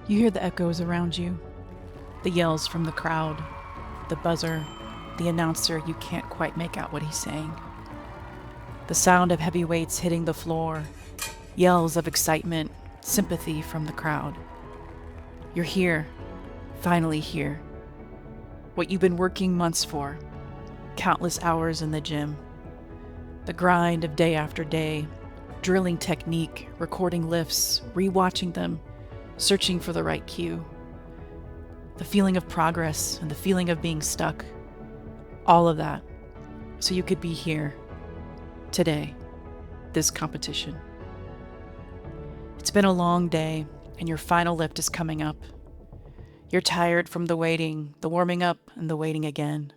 You hear the echoes around you, the yells from the crowd, the buzzer, the announcer you can't quite make out what he's saying. The sound of heavy weights hitting the floor, yells of excitement, sympathy from the crowd. You're here, finally here. What you've been working months for, countless hours in the gym. The grind of day after day, drilling technique, recording lifts, rewatching them, searching for the right cue. The feeling of progress and the feeling of being stuck. All of that, so you could be here, today, this competition. It's been a long day, and your final lift is coming up. You're tired from the waiting, the warming up, and the waiting again.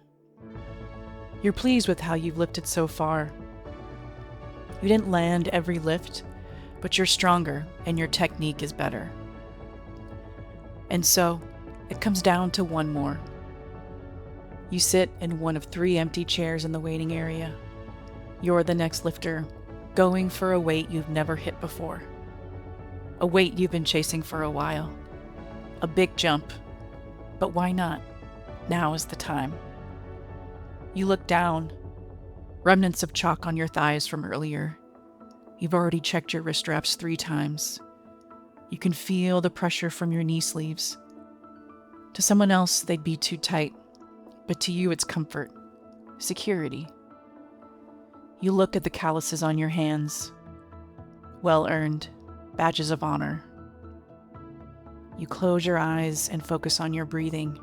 You're pleased with how you've lifted so far. You didn't land every lift, but you're stronger and your technique is better. And so, it comes down to one more. You sit in one of 3 empty chairs in the waiting area. You're the next lifter, going for a weight you've never hit before. A weight you've been chasing for a while. A big jump. But why not? Now is the time. You look down. Remnants of chalk on your thighs from earlier. You've already checked your wrist straps 3 times. You can feel the pressure from your knee sleeves. To someone else, they'd be too tight. But to you, it's comfort, security. You look at the calluses on your hands. Well-earned, badges of honor. You close your eyes and focus on your breathing.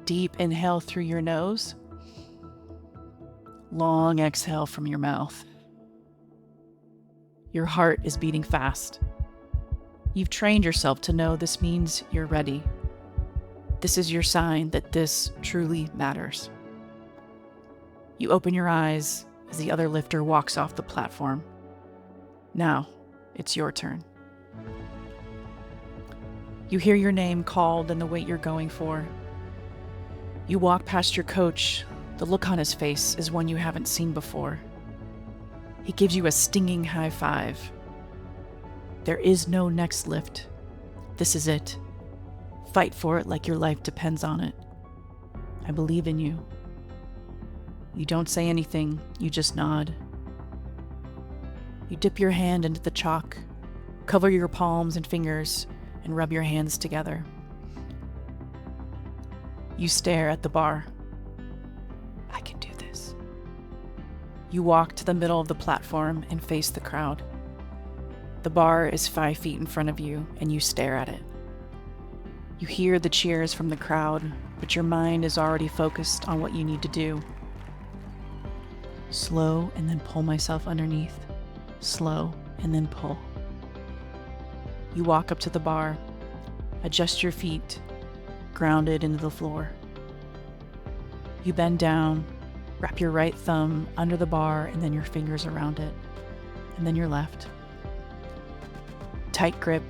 Deep inhale through your nose. Long exhale from your mouth. Your heart is beating fast. You've trained yourself to know this means you're ready. This is your sign that this truly matters. You open your eyes as the other lifter walks off the platform. Now, it's your turn. You hear your name called and the weight you're going for. You walk past your coach. The look on his face is one you haven't seen before. He gives you a stinging high five. There is no next lift. This is it. Fight for it like your life depends on it. I believe in you. You don't say anything, you just nod. You dip your hand into the chalk, cover your palms and fingers, and rub your hands together. You stare at the bar. I can do this. You walk to the middle of the platform and face the crowd. The bar is 5 feet in front of you, and you stare at it. You hear the cheers from the crowd, but your mind is already focused on what you need to do. Slow and then pull myself underneath. Slow and then pull. You walk up to the bar, adjust your feet, grounded into the floor. You bend down, wrap your right thumb under the bar and then your fingers around it, and then your left. Tight grip,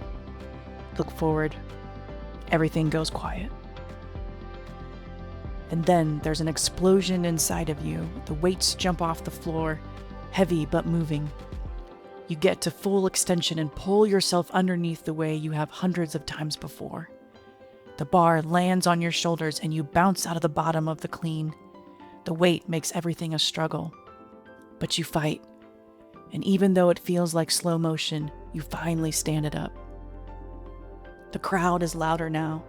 look forward. Everything goes quiet. And then there's an explosion inside of you. The weights jump off the floor, heavy but moving. You get to full extension and pull yourself underneath the way you have hundreds of times before. The bar lands on your shoulders and you bounce out of the bottom of the clean. The weight makes everything a struggle. But you fight. And even though it feels like slow motion, you finally stand it up. The crowd is louder now.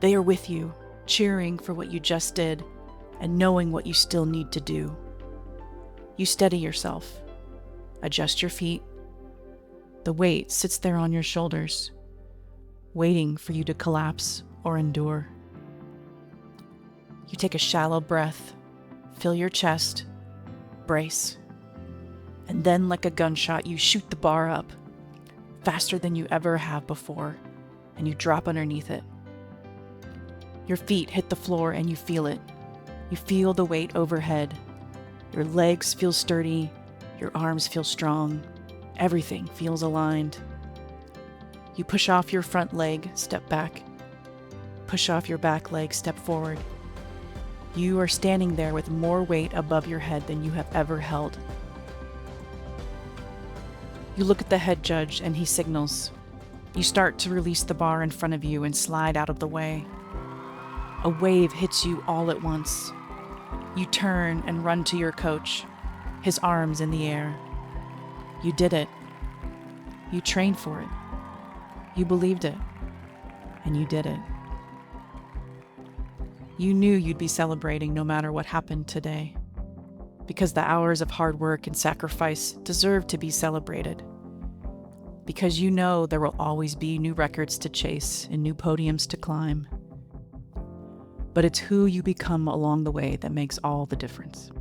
They are with you, cheering for what you just did and knowing what you still need to do. You steady yourself, adjust your feet. The weight sits there on your shoulders, waiting for you to collapse or endure. You take a shallow breath, fill your chest, brace, and then like a gunshot, you shoot the bar up, faster than you ever have before, and you drop underneath it. Your feet hit the floor and you feel it. You feel the weight overhead. Your legs feel sturdy. Your arms feel strong. Everything feels aligned. You push off your front leg, step back. Push off your back leg, step forward. You are standing there with more weight above your head than you have ever held. You look at the head judge and he signals, You start to release the bar in front of you and slide out of the way. A wave hits you all at once. You turn and run to your coach, his arms in the air. You did it. You trained for it. You believed it. And you did it. You knew you'd be celebrating no matter what happened today, because the hours of hard work and sacrifice deserve to be celebrated. Because you know there will always be new records to chase and new podiums to climb. But it's who you become along the way that makes all the difference.